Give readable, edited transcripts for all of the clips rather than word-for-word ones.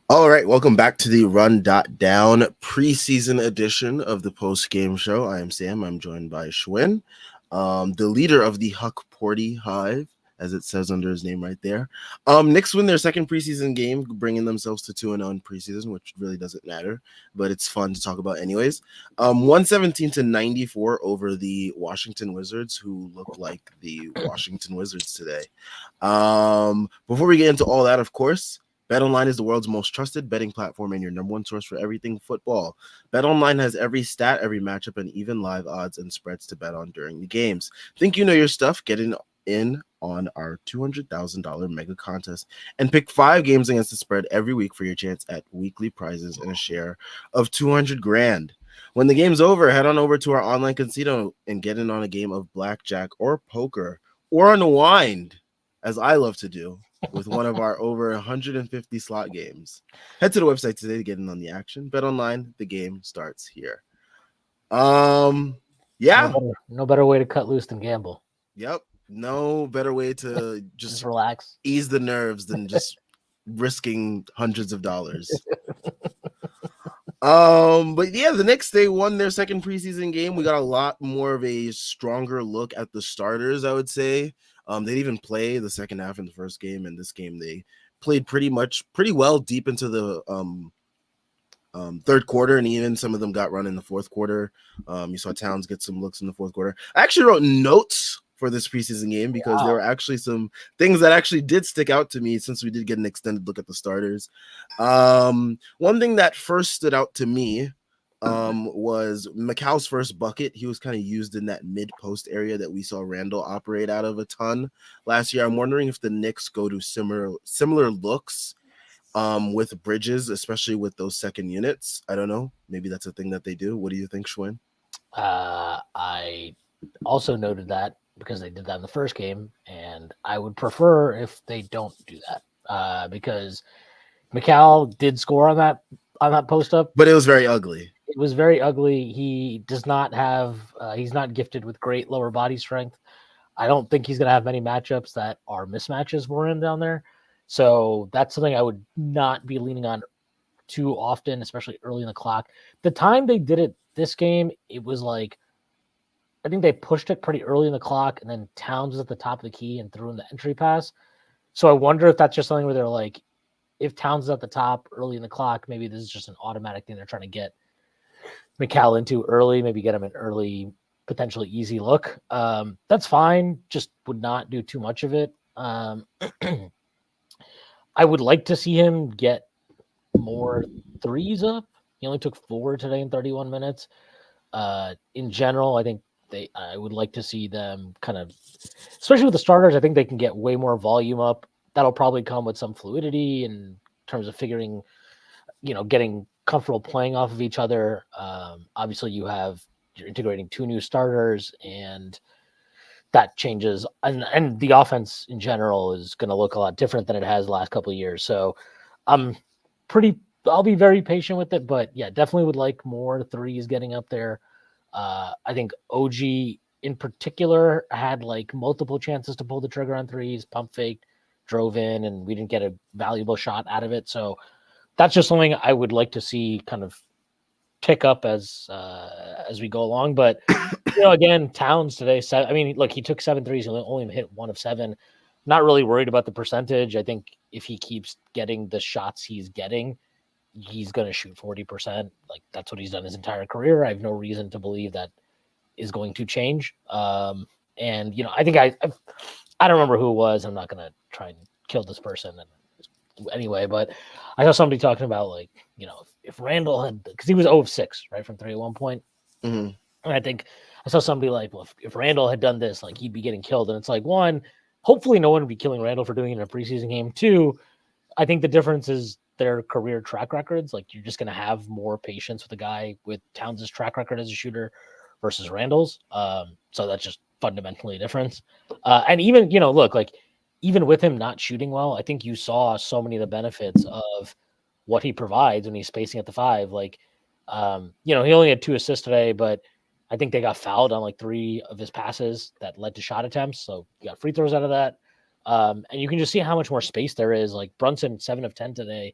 All right, welcome back to the Run.down preseason edition of the Postgame show. I am Sam. I'm joined by Schwinn, the leader of the Hukporti Hive, as it says under his name right there. Knicks win their second preseason game, bringing themselves to 2-0 in preseason, which really doesn't matter, but it's fun to talk about anyways. 117-94 over the Washington Wizards, who look like the Washington Wizards today. Before we get into all that, of course, BetOnline is the world's most trusted betting platform and your number one source for everything football. BetOnline has every stat, every matchup, and even live odds and spreads to bet on during the games. Think you know your stuff? Get in on our $200,000 mega contest and pick 5 games against the spread every week for your chance at weekly prizes and a share of 200 grand. When the game's over, head on over to our online casino and get in on a game of blackjack or poker or unwind, as I love to do, with one of our over 150 slot games. Head to the website today to get in on the action. Bet online, the game starts here. Yeah. No better way to cut loose than gamble. Yep. No better way to just relax, ease the nerves than just risking hundreds of dollars. But yeah, the Knicks, they won their second preseason game. We got a lot more of a stronger look at the starters, I would say. They didn't even play the second half in the first game, and this game they played pretty well deep into the third quarter, and even some of them got run in the fourth quarter. You saw Towns get some looks in the fourth quarter. I actually wrote notes for this preseason game because there were actually some things that actually did stick out to me since we did get an extended look at the starters. One thing that first stood out to me was Mikal's first bucket. He was kind of used in that mid-post area that we saw Randall operate out of a ton last year. I'm wondering if the Knicks go to similar looks with Bridges, especially with those second units. I don't know. Maybe that's a thing that they do. What do you think, Schwinn? I also noted that because they did that in the first game, and I would prefer if they don't do that because Mikal did score on that post up, but it was very ugly. It was very ugly. He does not have. He's not gifted with great lower body strength. I don't think he's going to have many matchups that are mismatches for him down there. So that's something I would not be leaning on too often, especially early in the clock. The time they did it this game, it was like, I think they pushed it pretty early in the clock, and then Towns was at the top of the key and threw in the entry pass. So I wonder if that's just something where they're like, if Towns is at the top early in the clock, maybe this is just an automatic thing they're trying to get Mikal into early, maybe get him an early, potentially easy look. That's fine. Just would not do too much of it. I would like to see him get more threes up. He only took 4 today in 31 minutes. In general, I think I would like to see them kind of, especially with the starters, I think they can get way more volume up. That'll probably come with some fluidity in terms of figuring, getting comfortable playing off of each other. Obviously, you're integrating 2 new starters, and that changes. And the offense in general is going to look a lot different than it has the last couple of years. So I'll be very patient with it, but yeah, definitely would like more threes getting up there. I think OG in particular had like multiple chances to pull the trigger on threes, pump faked, drove in, and we didn't get a valuable shot out of it. So that's just something I would like to see kind of tick up as we go along. But again, Towns today, look, he took 7 threes, he only hit 1 of 7. Not really worried about the percentage. I think if he keeps getting the shots he's getting, he's going to shoot 40%. Like that's what he's done his entire career. I have no reason to believe that is going to change. And I think I don't remember who it was. I'm not going to try and kill this person anyway, but I saw somebody talking about like, if Randall had, because he was 0 of 6, right, from 3 at one point. Mm-hmm. And I think I saw somebody like, well, if Randall had done this, like he'd be getting killed. And it's like, 1, hopefully no one would be killing Randall for doing it in a preseason game. 2, I think the difference is their career track records. Like you're just going to have more patience with a guy with Towns' track record as a shooter versus Randall's. So that's just fundamentally a difference. And even, look, like even with him not shooting well, I think you saw so many of the benefits of what he provides when he's spacing at the 5. Like, he only had 2 assists today, but I think they got fouled on like 3 of his passes that led to shot attempts. So you got free throws out of that. And you can just see how much more space there is. Like Brunson, 7 of 10 today,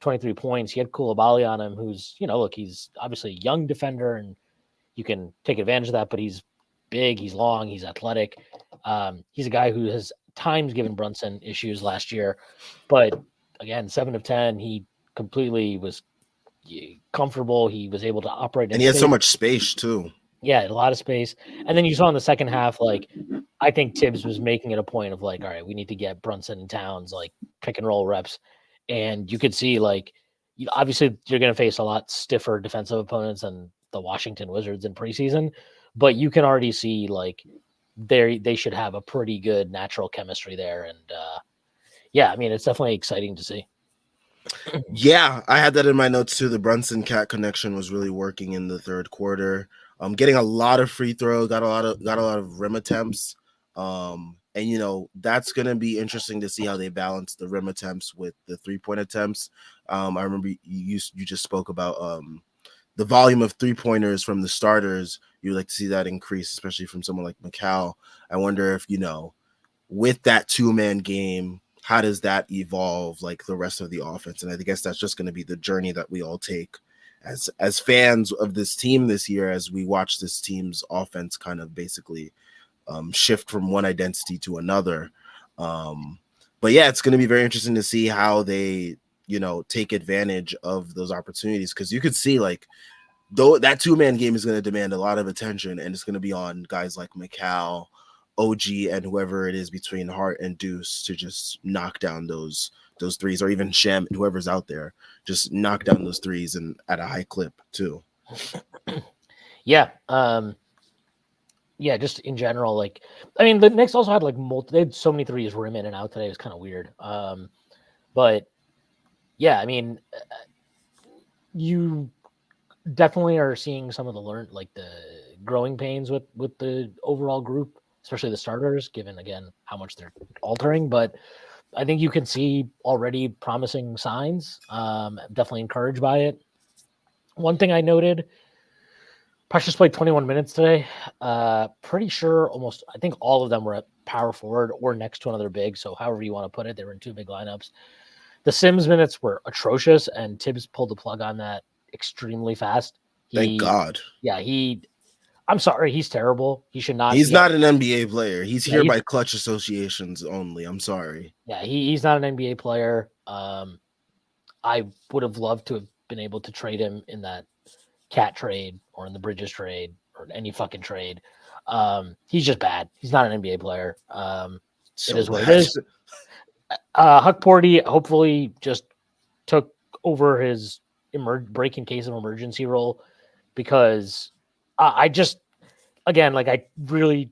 23 points. He had Koulibaly on him, who's, look, he's obviously a young defender and you can take advantage of that, but he's big, he's long, he's athletic. He's a guy who has times given Brunson issues last year, but again, 7 of 10, he completely was comfortable. He was able to operate in And he had space. so much space too. Yeah, a lot of space. And then you saw in the second half, like, I think Tibbs was making it a point of like, all right, we need to get Brunson and Towns like pick and roll reps. And you could see like, obviously you're going to face a lot stiffer defensive opponents than the Washington Wizards in preseason, but you can already see like they should have a pretty good natural chemistry there. And yeah, I mean, it's definitely exciting to see. Yeah, I had that in my notes too. The Brunson Cat connection was really working in the third quarter. Getting a lot of free throws, got a lot of rim attempts. And that's gonna be interesting to see how they balance the rim attempts with the 3-point attempts. I remember you just spoke about the volume of 3-pointers from the starters. You would like to see that increase, especially from someone like McCall. I wonder if with that 2-man game, how does that evolve like the rest of the offense? And I guess that's just going to be the journey that we all take as fans of this team this year, as we watch this team's offense kind of basically shift from one identity to another. But yeah, it's going to be very interesting to see how they, take advantage of those opportunities, because you could see like though that 2-man game is going to demand a lot of attention, and it's going to be on guys like McCall, OG, and whoever it is between Hart and Deuce to just knock down those threes, or even Shem, whoever's out there, just knock down those threes and at a high clip too. Yeah. Yeah, just in general, like, I mean, the Knicks also had like they had so many threes rim in and out today. It was kind of weird. But yeah, I mean, you definitely are seeing some of the growing pains with the overall group, especially the starters, given again how much they're altering. But I think you can see already promising signs. Definitely encouraged by it. One thing I noted, Precious played 21 minutes today. Pretty sure I think all of them were at power forward or next to another big. So however you want to put it, they were in 2 big lineups. The Sims minutes were atrocious, and Tibbs pulled the plug on that extremely fast. Thank God. Yeah, I'm sorry, he's terrible. He should not. He's not an NBA player. He's here he's, by clutch associations only. I'm sorry. Yeah, he's not an NBA player. I would have loved to have been able to trade him in that Cat trade or in the Bridges trade or any fucking trade. He's just bad. He's not an NBA player. It is what it is. Hukporti hopefully just took over his break in case of emergency role, because I just, again, like, I really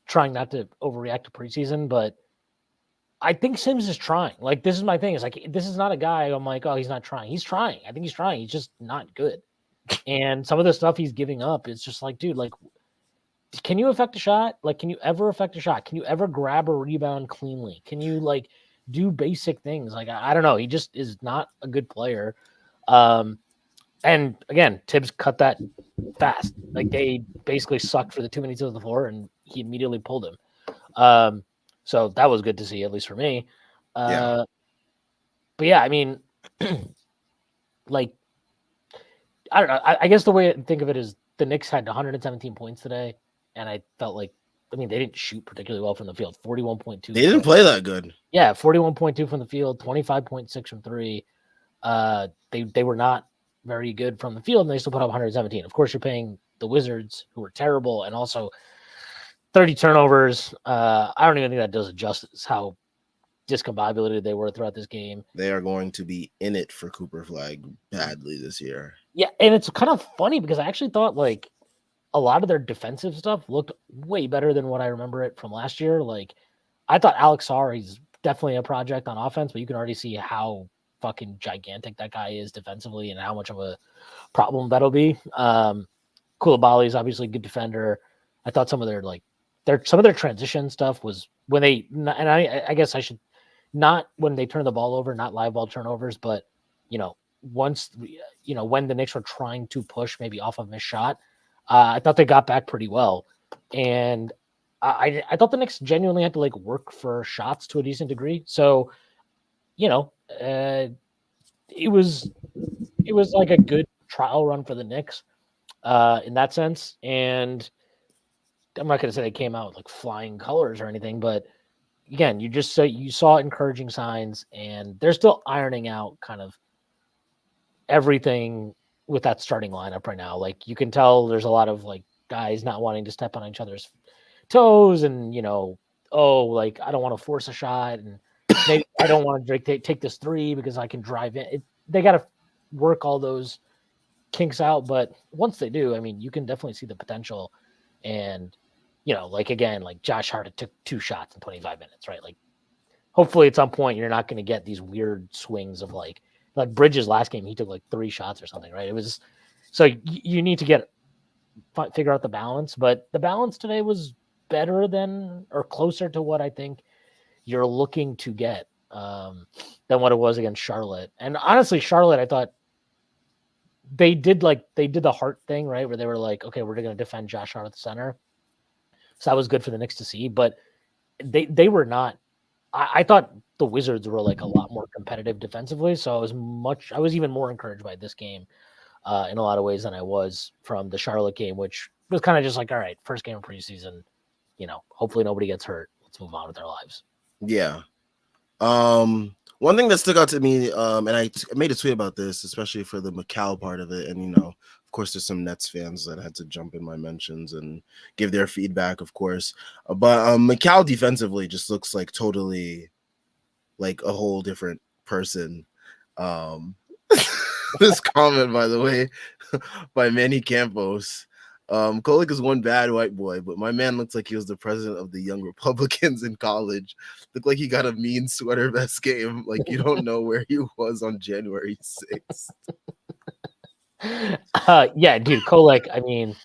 trying not to overreact to preseason, but I think Sims is trying. Like, this is my thing. It's like, this is not a guy I'm like, oh, he's not trying. He's trying. I think he's trying. He's just not good. And some of the stuff he's giving up is just like, dude, like, can you affect a shot? Like, can you ever affect a shot? Can you ever grab a rebound cleanly? Can you, like, do basic things? Like, I don't know. He just is not a good player. And again, Tibbs cut that fast. Like, they basically sucked for the 2 minutes of the floor, and he immediately pulled him. So that was good to see, at least for me. Yeah. But yeah, I mean, like, I don't know. I guess the way I think of it is the Knicks had 117 points today, and I felt like, I mean, they didn't shoot particularly well from the field. 41.2. They didn't play that good. Yeah, 41.2 from the field, 25.6 from 3. They were not very good from the field, and they still put up 117. Of course, you're paying the Wizards, who were terrible, and also 30 turnovers. I don't even think that does it justice how discombobulated they were throughout this game. They are going to be in it for Cooper Flag badly this year. Yeah, and it's kind of funny because I actually thought like a lot of their defensive stuff looked way better than what I remember it from last year. Like, I thought Alex Sarri's definitely a project on offense, but you can already see how fucking gigantic that guy is defensively and how much of a problem that'll be. Koulibaly is obviously a good defender. I thought some of their transition stuff was when they, and I guess I should not when they turn the ball over, not live ball turnovers, but once when the Knicks were trying to push maybe off of missed shot, I thought they got back pretty well, and I thought the Knicks genuinely had to like work for shots to a decent degree. So, it was like a good trial run for the Knicks in that sense. And I'm not going to say they came out with like flying colors or anything, but again, you saw encouraging signs, and they're still ironing out kind of everything with that starting lineup right now. Like you can tell there's a lot of like guys not wanting to step on each other's toes, and like I don't want to force a shot, and maybe I don't want to take this three because I can drive in. They got to work all those kinks out, but once they do, I mean, you can definitely see the potential. And like again, like Josh Hart took 2 shots in 25 minutes, right? Like hopefully at some point you're not going to get these weird swings of like Bridges last game, he took like 3 shots or something, right? It was so you need to figure out the balance, but the balance today was better than or closer to what I think you're looking to get than what it was against Charlotte. And honestly, Charlotte, I thought they did the Hart thing, right? Where they were like, okay, we're going to defend Josh Hart at the center. So that was good for the Knicks to see, but they were not. I thought the Wizards were like a lot more competitive defensively. So I was even more encouraged by this game in a lot of ways than I was from the Charlotte game, which was kind of just like, all right, first game of preseason, hopefully nobody gets hurt. Let's move on with their lives. Yeah. One thing that stuck out to me, and I made a tweet about this, especially for the Macau part of it, and of course, there's some Nets fans that had to jump in my mentions and give their feedback, of course. But Macau defensively just looks like totally like a whole different person. This comment, by the way, by Manny Campos. Kolek is one bad white boy, but my man looks like he was the president of the Young Republicans in college. Looked like he got a mean sweater vest game. Like you don't know where he was on January 6th. Yeah, dude, Kolek, I mean,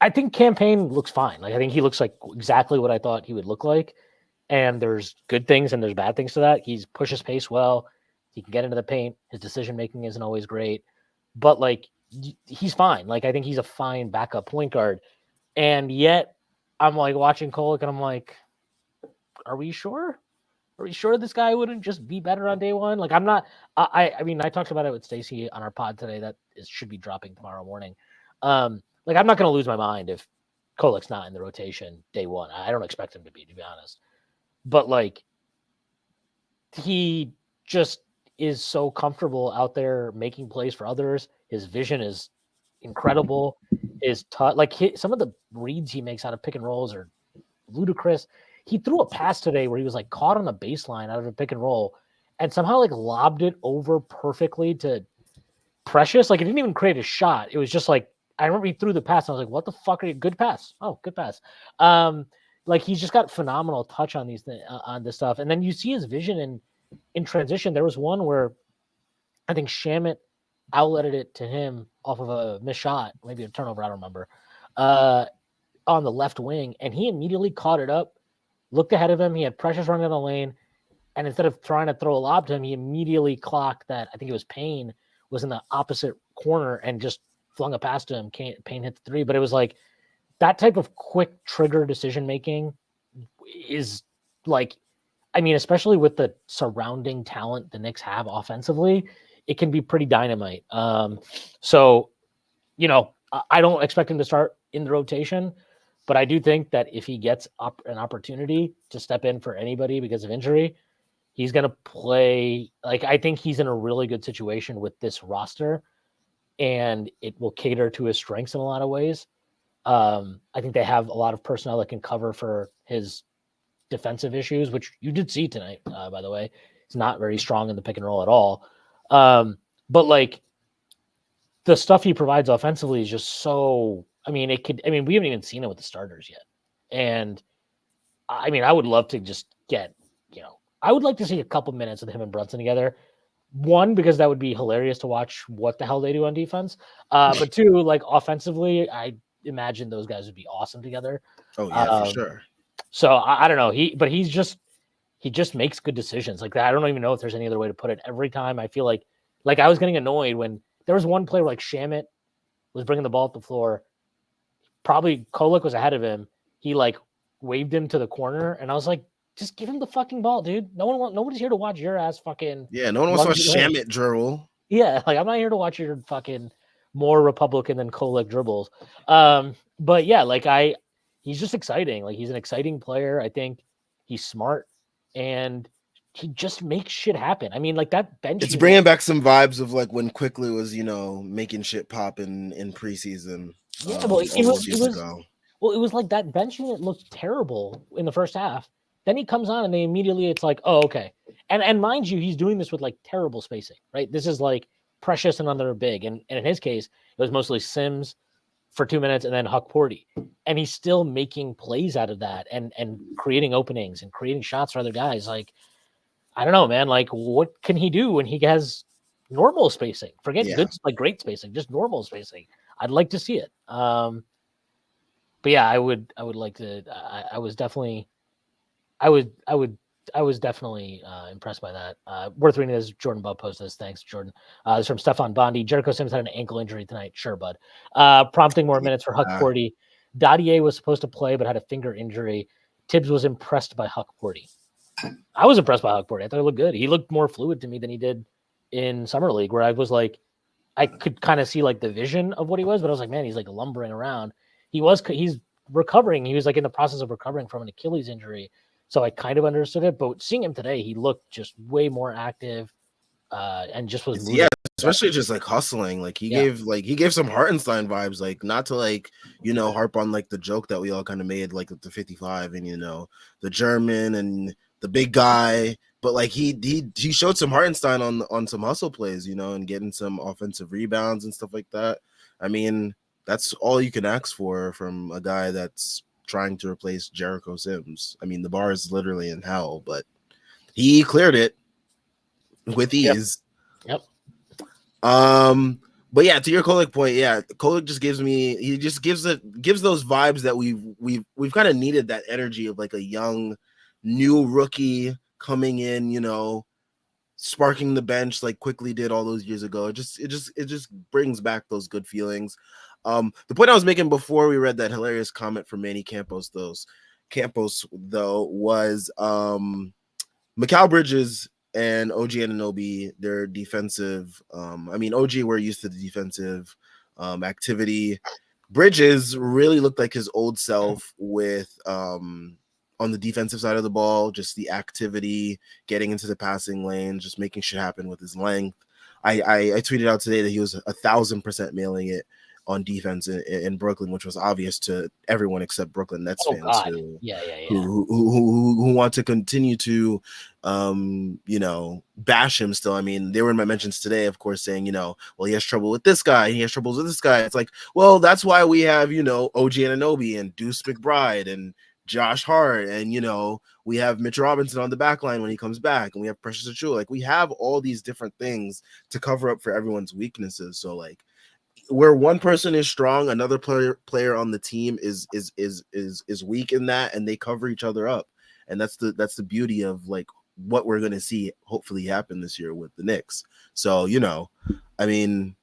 I think campaign looks fine. Like I think he looks like exactly what I thought he would look like. And there's good things and there's bad things to that. He pushes pace well. He can get into the paint. His decision making isn't always great, but like he's fine. Like I think he's a fine backup point guard. And yet I'm like watching Kolek and I'm like, are we sure? Are we sure this guy wouldn't just be better on day one? Like I'm not. I mean, I talked about it with Stacey on our pod today. That should be dropping tomorrow morning. Like I'm not going to lose my mind if Kolek's not in the rotation day one. I don't expect him to be honest. But like he just is so comfortable out there making plays for others. His vision is incredible. Some of the reads he makes out of pick and rolls are ludicrous. He threw a pass today where he was like caught on the baseline out of a pick and roll and somehow like lobbed it over perfectly to Precious. Like it didn't even create a shot. It was just like, I remember he threw the pass. And I was like, what the fuck are you? Good pass. Oh, good pass. Like he's just got phenomenal touch on on this stuff. And then you see his vision in transition. There was one where I think Shamet outletted it to him off of a missed shot, maybe a turnover, I don't remember, on the left wing. And he immediately caught it up, looked ahead of him. He had Precious running down the lane. And instead of trying to throw a lob to him, he immediately clocked that, I think it was Payne, was in the opposite corner and just flung a pass to him. Payne hit the 3. But it was like that type of quick trigger decision-making is like, I mean, especially with the surrounding talent the Knicks have offensively, it can be pretty dynamite. So, I don't expect him to start in the rotation, but I do think that if he gets an opportunity to step in for anybody because of injury, he's going to play. Like, I think he's in a really good situation with this roster, and it will cater to his strengths in a lot of ways. I think they have a lot of personnel that can cover for his defensive issues, which you did see tonight, by the way. He's not very strong in the pick and roll at all. But like the stuff he provides offensively is just so, we haven't even seen it with the starters yet. And I mean, I would love to just get, I would like to see a couple minutes of him and Brunson together. One, because that would be hilarious to watch what the hell they do on defense. But 2, like offensively, I imagine those guys would be awesome together. Oh yeah, for sure. So I don't know. He just makes good decisions like that. I don't even know if there's any other way to put it. Every time I feel like I was getting annoyed when there was one play where like Shamet was bringing the ball up the floor. Probably Kolek was ahead of him. He like waved him to the corner, and I was like, Just give him the fucking ball, dude. Nobody's here to watch your ass fucking. Yeah, no one wants to watch Shamit dribble. Yeah, like I'm not here to watch your fucking more Republican than Kolek dribbles. But yeah, like he's just exciting. Like he's an exciting player. I think he's smart and he just makes shit happen. I mean, like that bench. It's bringing back some vibes of like when Quickly was, making shit pop in preseason. Yeah, well, it was like that bench unit looked terrible in the first half. Then he comes on and it's like, oh, okay. And mind you, he's doing this with like terrible spacing, right? This is like Precious and another big. And in his case, it was mostly Sims for 2 minutes and then Hukporti. And he's still making plays out of that and creating openings and creating shots for other guys. Like, I don't know, man. Like, what can he do when he has normal spacing? Forget good, like great spacing, just normal spacing. I'd like to see it. But yeah, I would like to. I was definitely impressed by that. Worth reading as Jordan Bub posted this. Thanks, Jordan. This is from Stefan Bondi. Jericho Sims had an ankle injury tonight. Sure, bud. Prompting more minutes for Hukporti. Dadier was supposed to play but had a finger injury. Tibbs was impressed by Hukporti. I was impressed by Hukporti. I thought he looked good. He looked more fluid to me than he did in Summer League, where I was like, I could kind of see like the vision of what he was, but I was like, man, he's like lumbering around. He's recovering. He was like in the process of recovering from an Achilles injury. So I kind of understood it, but seeing him today, he looked just way more active, and just was moving. Yeah, especially just like hustling. Like he gave some Hartenstein vibes. Like not to like harp on like the joke that we all kind of made like the 55 and the German and the big guy, but like he showed some Hartenstein on some hustle plays, and getting some offensive rebounds and stuff like that. I mean, that's all you can ask for from a guy that's trying to replace Jericho Sims. I mean, the bar is literally in hell, but he cleared it with ease. Yep. But yeah, to your Kolek point, yeah, Kolek just gives those vibes that we've kind of needed, that energy of like a young, new rookie coming in, sparking the bench like Quickly did all those years ago. It just brings back those good feelings. The point I was making before we read that hilarious comment from Manny Campos though was Mikal Bridges and OG Anunoby, their defensive. I mean, OG, we're used to the defensive activity. Bridges really looked like his old self with on the defensive side of the ball, just the activity, getting into the passing lane, just making shit happen with his length. I tweeted out today that he was 1,000% mailing it on defense in Brooklyn, which was obvious to everyone except Brooklyn Nets fans who want to continue to bash him still. I mean, they were in my mentions today, of course, saying, well, he has trouble with this guy, he has troubles with this guy. It's like, well, that's why we have, OG Anunoby and Deuce McBride and Josh Hart, and we have Mitch Robinson on the back line when he comes back, and we have Precious Achiuwa. Like, we have all these different things to cover up for everyone's weaknesses. So like, where one person is strong, another player on the team is weak in that, and they cover each other up. And that's the beauty of like what we're gonna see hopefully happen this year with the Knicks. So I mean,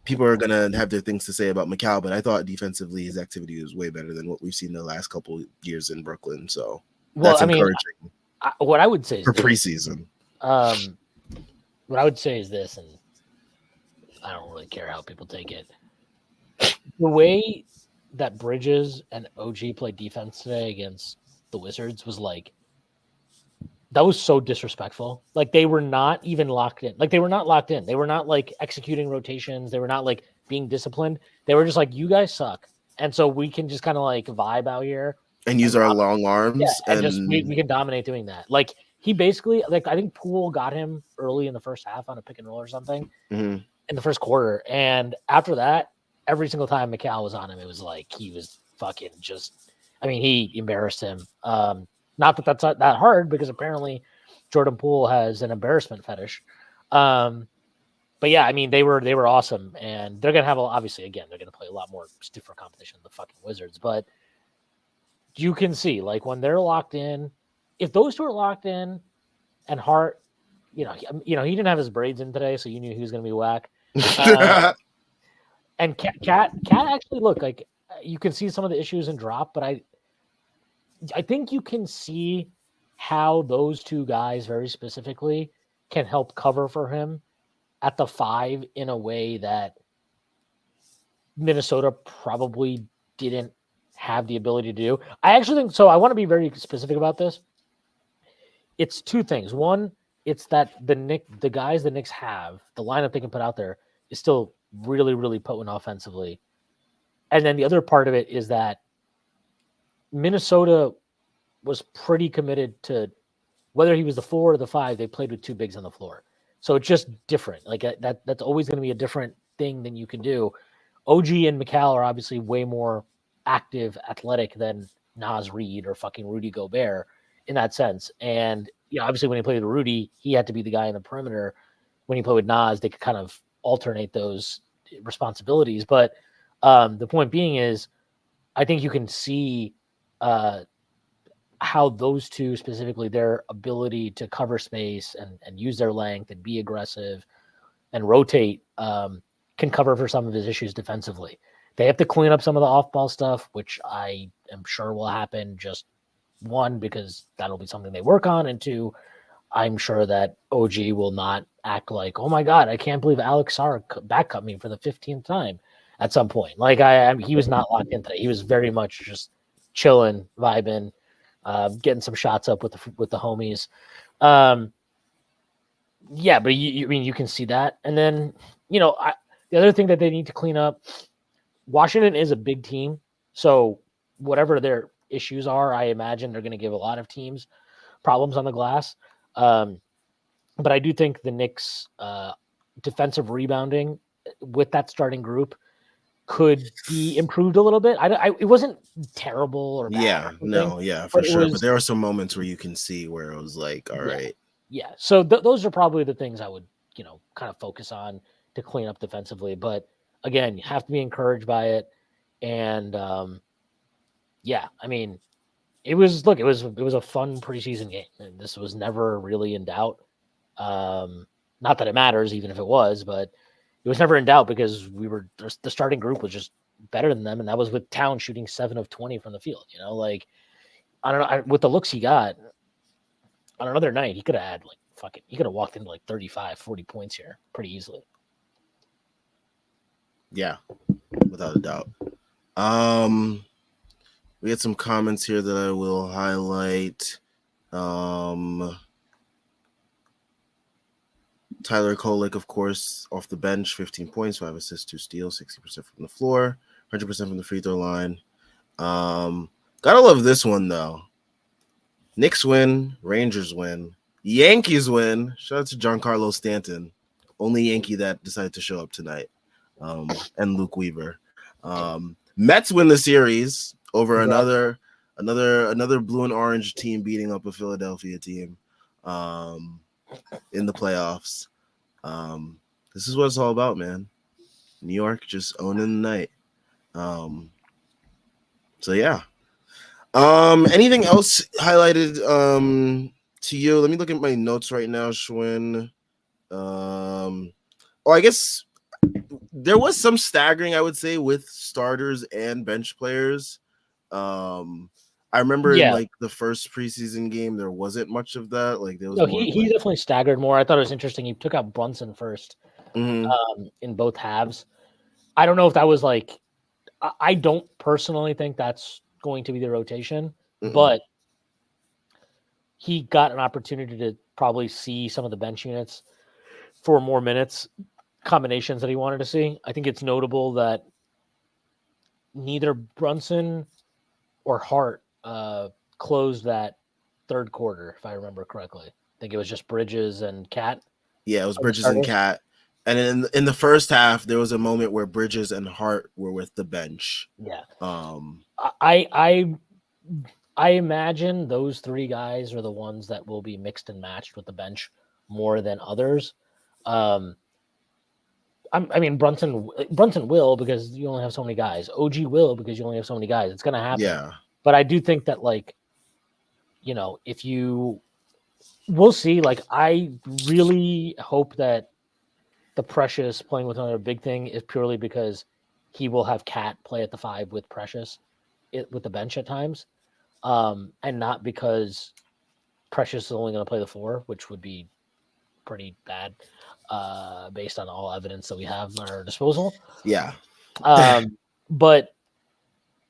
people are gonna have their things to say about Mikal, but I thought defensively his activity was way better than what we've seen the last couple of years in Brooklyn. So that's encouraging. What I would say is for preseason. What I would say is this, and I don't really care how people take it. The way that Bridges and OG played defense today against the Wizards was like, that was so disrespectful. Like, they were not even locked in. Like, they were not locked in. They were not like executing rotations. They were not like being disciplined. They were just like, you guys suck. And so we can just kind of like vibe out here and use our long arms. Yeah, and just we can dominate doing that. Like, he basically, like, I think Poole got him early in the first half on a pick and roll or something. Mm-hmm. In the first quarter, and after that, every single time Mikal was on him, it was like he was fucking just. I mean, he embarrassed him. Not that that's not that hard, because apparently Jordan Poole has an embarrassment fetish. But yeah, I mean, they were awesome, and they're gonna have obviously again they're gonna play a lot more stiffer competition than the fucking Wizards. But you can see, like, when they're locked in, if those two are locked in, and Hart. He didn't have his braids in today, so you knew he was going to be whack. And Cat actually looked like, you can see some of the issues in drop, but I think you can see how those two guys very specifically can help cover for him at the 5 in a way that Minnesota probably didn't have the ability to do. I actually think so. I want to be very specific about this. It's two things. One, it's that the guys the Knicks have, the lineup they can put out there is still really, really potent offensively. And then the other part of it is that Minnesota was pretty committed to whether he was the 4 or the 5, they played with two bigs on the floor. So it's just different. Like that's always going to be a different thing than you can do. OG and McCall are obviously way more active, athletic than Nas Reed or fucking Rudy Gobert in that sense. And obviously when he played with Rudy, he had to be the guy in the perimeter. When he played with Nas, they could kind of alternate those responsibilities. But the point being is, I think you can see how those two specifically, their ability to cover space and use their length and be aggressive and rotate can cover for some of his issues defensively. They have to clean up some of the off-ball stuff, which I am sure will happen. Just one, because that'll be something they work on, and two, I'm sure that OG will not act like, oh my God, I can't believe Alex Sarr back cut me for the 15th time at some point. Like he was not locked in today. He was very much just chilling, vibing, getting some shots up with the homies. Yeah, but I mean, you can see that. And then, the other thing that they need to clean up, Washington is a big team. So whatever their issues are, I imagine they're going to give a lot of teams problems on the glass. But I do think the Knicks' defensive rebounding with that starting group could be improved a little bit. It wasn't terrible or bad. Yeah, no, yeah, for sure. But there are some moments where you can see where it was like, all right. Yeah. So those are probably the things I would, kind of focus on to clean up defensively. But again, you have to be encouraged by it. And yeah, I mean, it was a fun preseason game. And this was never really in doubt. Not that it matters, even if it was, but it was never in doubt because the starting group was just better than them, and that was with Town shooting 7 of 20 from the field. Like I don't know, with the looks he got on another night, he could have had he could have walked into 35, 40 points here pretty easily. Yeah, without a doubt. We had some comments here that I will highlight. Tyler Kolek, of course, off the bench, 15 points, 5 assists, 2 steals, 60% from the floor, 100% from the free throw line. Gotta love this one, though. Knicks win, Rangers win, Yankees win. Shout out to Giancarlo Stanton, only Yankee that decided to show up tonight, and Luke Weaver. Mets win the series over another blue and orange team beating up a Philadelphia team in the playoffs. This is what it's all about, man. New York just owning the night. So yeah. Anything else highlighted to you? Let me look at my notes right now, Schwinn. I guess there was some staggering, I would say, with starters and bench players. I remember in the first preseason game, there wasn't much of that. There was he definitely staggered more. I thought it was interesting. He took out Brunson first in both halves. I don't know if that was I don't personally think that's going to be the rotation, but he got an opportunity to probably see some of the bench units for more minutes, combinations that he wanted to see. I think it's notable that neither Brunson or Hart closed that third quarter, if I remember correctly. I think it was just Bridges and Cat. Yeah, it was Bridges and Cat. And in the first half, there was a moment where Bridges and Hart were with the bench. Yeah. I imagine those three guys are the ones that will be mixed and matched with the bench more than others. I mean, Brunson will, because you only have so many guys. OG will, because you only have so many guys. It's going to happen. Yeah. But I do think that, we'll see. I really hope that the Precious playing with another big thing is purely because he will have Cat play at the 5 with Precious with the bench at times. And not because Precious is only going to play the 4, which would be pretty bad based on all evidence that we have at our disposal. Yeah. But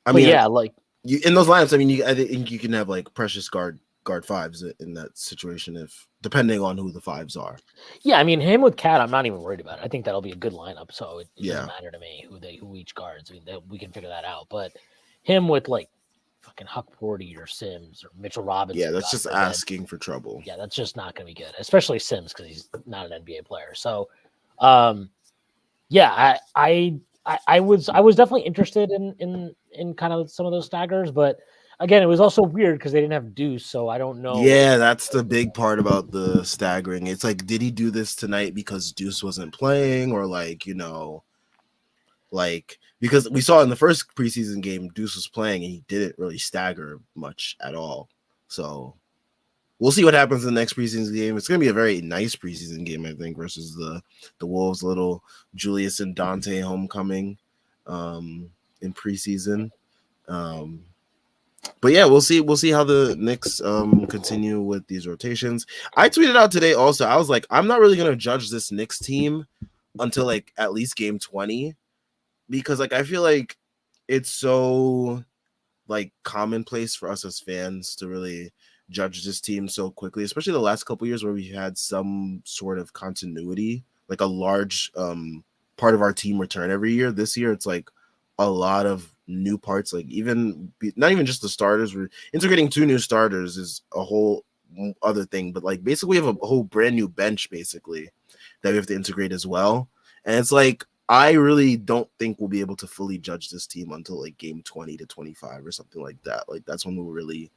I mean, yeah, like you in those lineups, I mean, I think you can have like Precious guard fives in that situation, if depending on who the fives are. yeah, I mean, him with Cat, I'm not even worried about it. I think that'll be a good lineup, so it doesn't matter to me who each guards. I mean, we can figure that out. But him with like fucking Hukporti or Sims or Mitchell Robinson, Yeah, that's God just forbid. asking for trouble. Yeah, that's just not going to be good, especially Sims because he's not an NBA player. So, yeah, I was definitely interested in kind of some of those staggers, but again, it was also weird because they didn't have Deuce, so I don't know. Yeah, that's the big part about the staggering. It's like, did he do this tonight because Deuce wasn't playing, or like, you know, like because we saw in the first preseason game Deuce was playing and he didn't really stagger much at all. So we'll see what happens in the next preseason game. It's going to be a very nice preseason game, I think, versus the Wolves' little Julius and Dante homecoming in preseason. But yeah, we'll see how the Knicks continue with these rotations. I tweeted out today also, I was like, I'm not really going to judge this Knicks team until like at least game 20, because like I feel like it's so like commonplace for us as fans to really judge this team so quickly, especially the last couple years where we've had some sort of continuity, like a large part of our team return every year. This year it's like a lot of new parts, like not even just the starters. We're integrating 2 new starters is a whole other thing, but like basically we have a whole brand new bench basically that we have to integrate as well. And it's like, I really don't think we'll be able to fully judge this team until like game 20 to 25 or something like that. Like that's when we'll really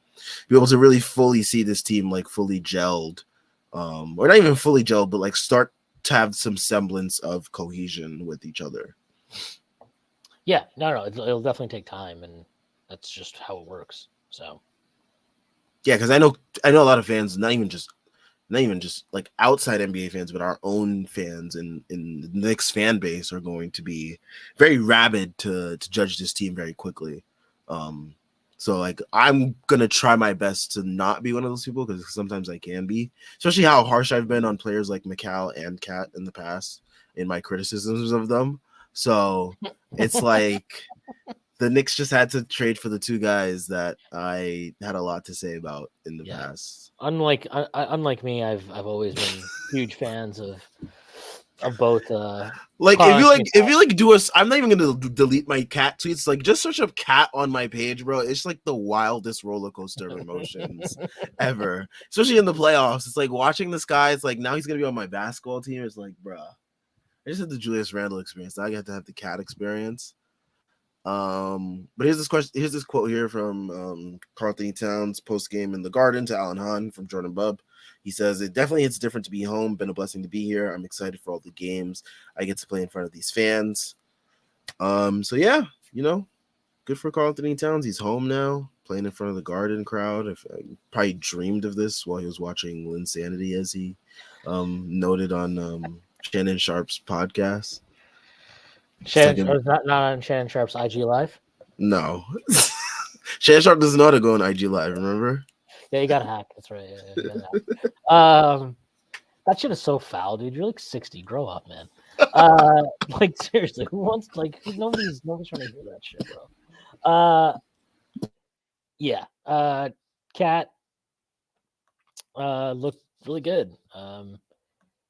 be able to really fully see this team like fully gelled, or not even fully gelled, but like start to have some semblance of cohesion with each other. Yeah, no, it'll definitely take time, and that's just how it works. So yeah, because I know a lot of fans, not even just like outside NBA fans, but our own fans in the Knicks fan base are going to be very rabid to judge this team very quickly. So like I'm gonna try my best to not be one of those people, because sometimes I can be, especially how harsh I've been on players like McCall and Cat in the past in my criticisms of them. So it's like the Knicks just had to trade for the 2 guys that I had a lot to say about in the past. Unlike me, I've always been huge fans of both. Like if you like do us, I'm not even gonna delete my Cat tweets. Like just search up Cat on my page, bro. It's like the wildest roller coaster of emotions ever, especially in the playoffs. It's like watching this guy. It's like now he's gonna be on my basketball team. It's like, bro, I just had the Julius Randle experience. Now I got to have the Cat experience. But here's this question. Here's this quote here from Karl Anthony Towns post game in the Garden to Alan Hahn from Jordan Bubb. He says, "It definitely hits different to be home. Been a blessing to be here. I'm excited for all the games I get to play in front of these fans." So yeah, you know, good for Karl Anthony Towns. He's home now, playing in front of the Garden crowd. If I probably dreamed of this while he was watching Linsanity, as he noted on Shannon Sharp's podcast. Shannon, not on Shannon Sharp's IG Live. No, Shannon Sharp doesn't know how to go on IG Live. Remember? Yeah, you got hacked. That's right. Yeah, that shit is so foul, dude. You're like 60. Grow up, man. Like seriously, who wants nobody's trying to hear that shit, bro. Yeah. Cat looked really good. And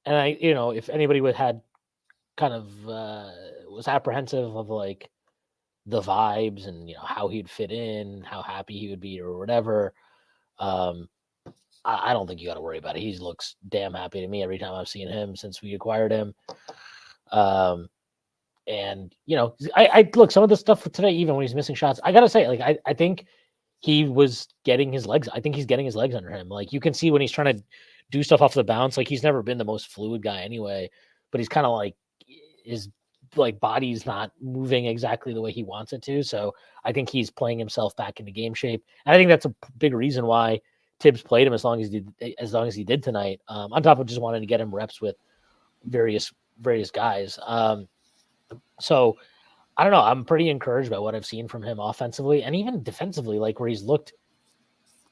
I, if anybody had kind of was apprehensive of like the vibes and how he'd fit in, how happy he would be or whatever, I don't think you got to worry about it. He looks damn happy to me every time I've seen him since we acquired him. And I look, some of the stuff today, even when he's missing shots, I gotta say, like I think he was getting his legs. I think he's getting his legs under him. Like you can see when he's trying to do stuff off the bounce, like he's never been the most fluid guy anyway, but he's kind of like his like body's not moving exactly the way he wants it to. So I think he's playing himself back into game shape. And I think that's a big reason why Tibbs played him as long as he did tonight. On top of just wanting to get him reps with various guys. So I don't know. I'm pretty encouraged by what I've seen from him offensively and even defensively, like where he's looked.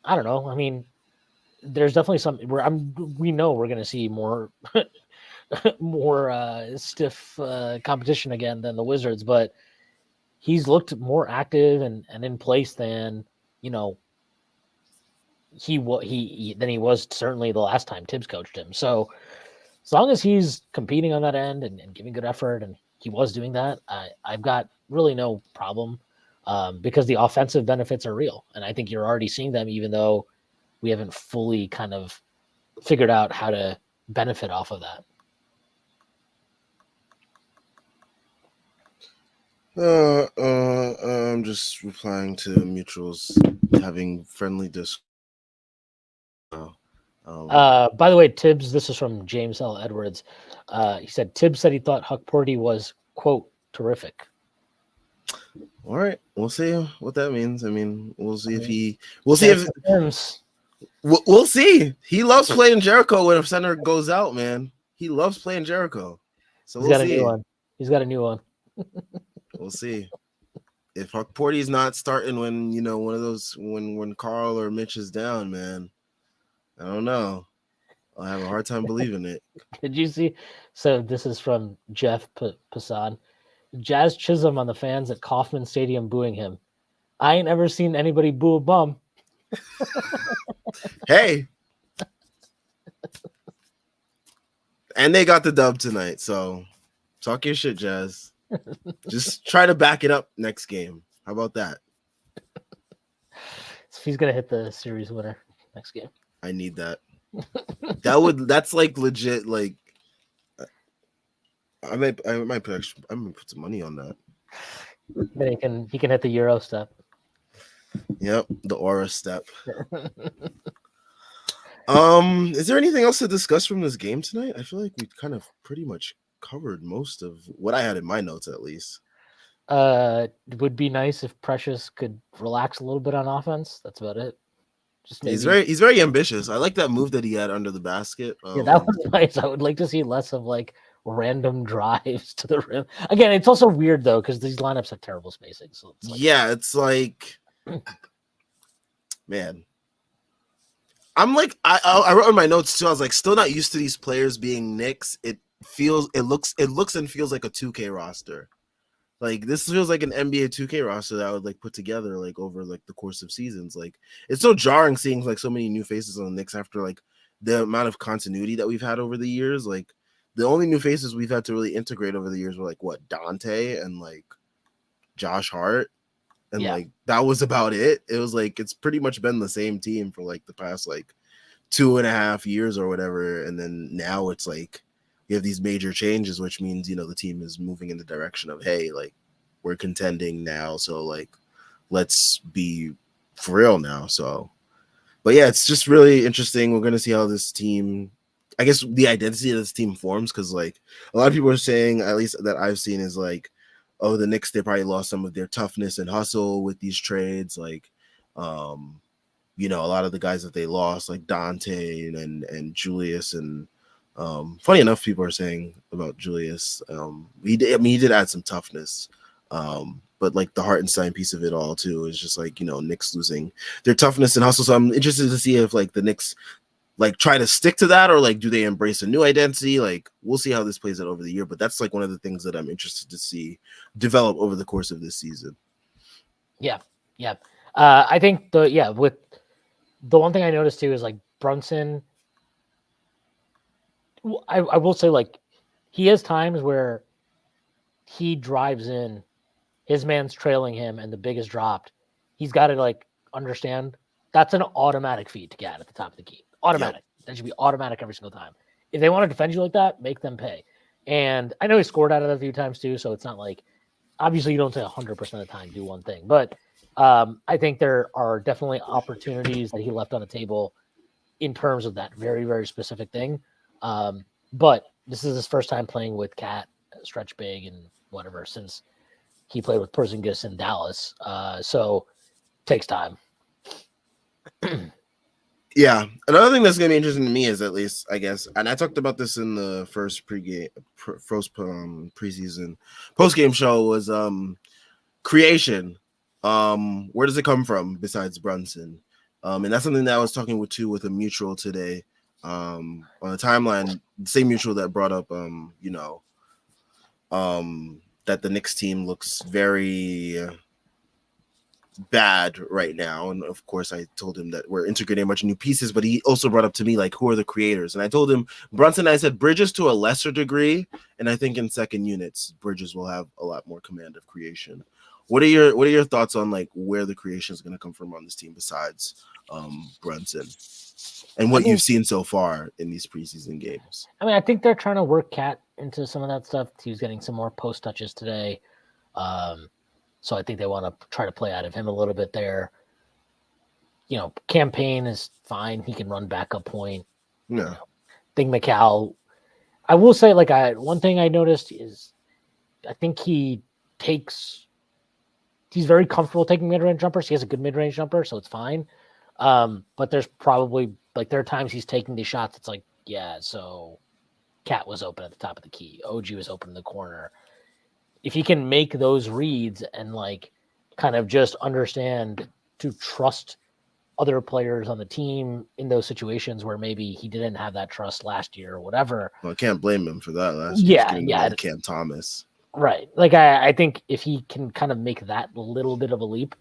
I don't know. I mean, there's definitely something where we know we're going to see more more stiff competition again than the Wizards, but he's looked more active and in place than he was certainly the last time Tibbs coached him. So as long as he's competing on that end and giving good effort, and he was doing that, I've got really no problem because the offensive benefits are real, and I think you're already seeing them, even though we haven't fully kind of figured out how to benefit off of that. I'm just replying to mutuals having friendly disc. By the way, Tibbs, this is from James L. Edwards. He said Tibbs said he thought Hukporti was, quote, terrific. All right, we'll see what that means. I mean, we'll see we'll see. He loves playing Jericho when a center goes out, man. He loves playing Jericho. So we'll see. He's got a new one. We'll see. If Hukporti's not starting when, one of those when Carl or Mitch is down, man, I don't know. I'll have a hard time believing it. Did you see? So this is from Jeff Passan. Jazz Chisholm on the fans at Kauffman Stadium booing him. I ain't ever seen anybody boo a bum. Hey. And they got the dub tonight, so talk your shit, Jazz. Just try to back it up next game. How about that? So he's gonna hit the series winner next game. I need that. That's like legit. Like, I might put some money on that. Then he can hit the Euro step. Yep, the aura step. Is there anything else to discuss from this game tonight? I feel like we kind of pretty much covered most of what I had in my notes, at least. It would be nice if Precious could relax a little bit on offense. That's about it. He's very ambitious. I like that move that he had under the basket. Yeah, that was nice. I would like to see less of like random drives to the rim. Again, it's also weird though because these lineups have terrible spacing. So it's like man. I'm like I wrote in my notes too. I was like still not used to these players being Knicks. It looks and feels like a 2K roster. Like this feels like an NBA 2K roster that I would like put together like over like the course of seasons. Like it's so jarring seeing like so many new faces on the Knicks after like the amount of continuity that we've had over the years. Like the only new faces we've had to really integrate over the years were like Dante and like Josh Hart. And like that was about it. It was like it's pretty much been the same team for like the past like 2.5 years or whatever. And then now it's like you have these major changes, which means the team is moving in the direction of hey, like we're contending now, so like let's be for real now. So, but yeah, it's just really interesting. We're gonna see how this team, I guess, the identity of this team forms because like a lot of people are saying, at least that I've seen, is like, oh, the Knicks, they probably lost some of their toughness and hustle with these trades, like a lot of the guys that they lost, like Dante and Julius and. Funny enough, people are saying about Julius. He did add some toughness. But like the Hartenstein piece of it all too is just like, Knicks losing their toughness and hustle. So I'm interested to see if like the Knicks like try to stick to that or like do they embrace a new identity? Like we'll see how this plays out over the year. But that's like one of the things that I'm interested to see develop over the course of this season. Yeah. I think with the one thing I noticed too is like Brunson. I will say, like, he has times where he drives in, his man's trailing him, and the big is dropped. He's got to, like, understand that's an automatic feed to get at the top of the key. Automatic. Yep. That should be automatic every single time. If they want to defend you like that, make them pay. And I know he scored out of it a few times, too, so it's not like, obviously, you don't say 100% of the time do one thing. But I think there are definitely opportunities that he left on the table in terms of that very, very specific thing. But this is his first time playing with Cat, stretch big, and whatever since he played with Porzingis in Dallas. So takes time. Yeah, another thing that's gonna be interesting to me is, at least I guess, and I talked about this in the first preseason postgame show, was creation. Where does it come from besides Brunson? And that's something that I was talking with a mutual today. On the timeline, the same mutual that brought up that the Knicks team looks very bad right now. And of course, I told him that we're integrating a bunch of new pieces, but he also brought up to me, like, who are the creators? And I told him Brunson, I said Bridges to a lesser degree. And I think in second units, Bridges will have a lot more command of creation. What are your thoughts on like where the creation is going to come from on this team besides Brunson and what you've seen so far in these preseason games? I mean, I think they're trying to work Cat into some of that stuff. He was getting some more post touches today. So I think they want to try to play out of him a little bit there. Campaign is fine. He can run backup point. Yeah. I think McCall, I will say, like, one thing I noticed is I think he's very comfortable taking mid-range jumpers. He has a good mid-range jumper, so it's fine. But there's probably, like, there are times he's taking these shots. It's like, yeah, so Cat was open at the top of the key. OG was open in the corner. If he can make those reads and, like, kind of just understand to trust other players on the team in those situations where maybe he didn't have that trust last year or whatever. Well, I can't blame him for that last year. Yeah. Cam Thomas. Right. Like, I think if he can kind of make that little bit of a leap,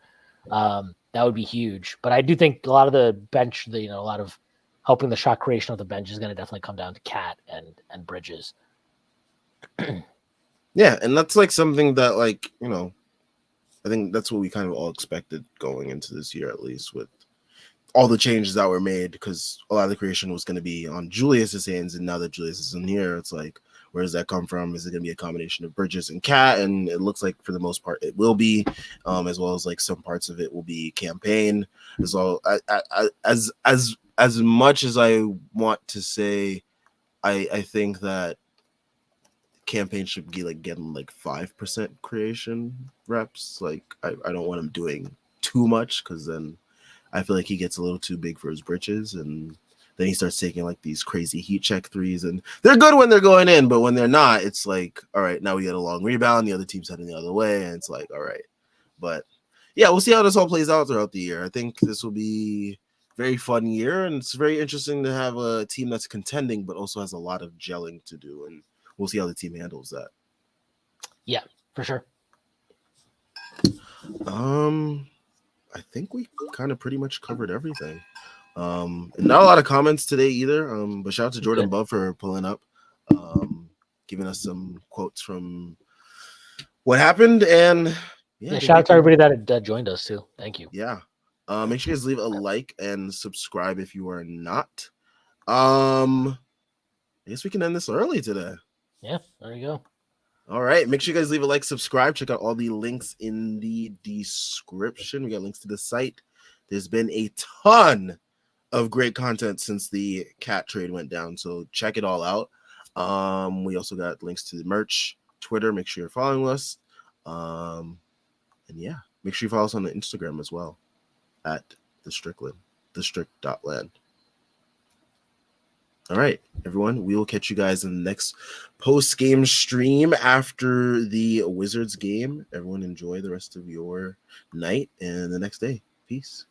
that would be huge. But I do think a lot of the bench, a lot of helping the shot creation of the bench is going to definitely come down to Cat and Bridges. Yeah, and that's like something that, like, I think that's what we kind of all expected going into this year, at least with all the changes that were made, because a lot of the creation was going to be on Julius's hands, and now that Julius isn't here, it's like, where does that come from? Is it going to be a combination of Bridges and Cat? And it looks like for the most part it will be, as well as like some parts of it will be campaign as well. As much as I want to say, I think that campaign should be like getting like 5% creation reps. Like I don't want him doing too much, because then I feel like he gets a little too big for his britches, and then he starts taking like these crazy heat check threes, and they're good when they're going in, but when they're not, it's like, all right, now we get a long rebound, the other team's heading the other way, and it's like, all right. But yeah, we'll see how this all plays out throughout the year. I think this will be a very fun year, and it's very interesting to have a team that's contending but also has a lot of gelling to do, and we'll see how the team handles that. Yeah, for sure. I think we kind of pretty much covered everything. Not a lot of comments today either. But shout out to Jordan Bub for pulling up, giving us some quotes from what happened. And yeah, shout out to everybody that joined us too. Thank you. Yeah. Make sure you guys leave a like and subscribe if you are not. I guess we can end this early today. Yeah, there you go. All right. Make sure you guys leave a like, subscribe. Check out all the links in the description. We got links to the site. There's been a ton of great content since the Cat trade went down, so check it all out. We also got links to the merch, Twitter. Make sure you're following us. And yeah, make sure you follow us on the Instagram as well at the strict.land. All right, everyone, we will catch you guys in the next post-game stream after the Wizards game. Everyone enjoy the rest of your night and the next day. Peace.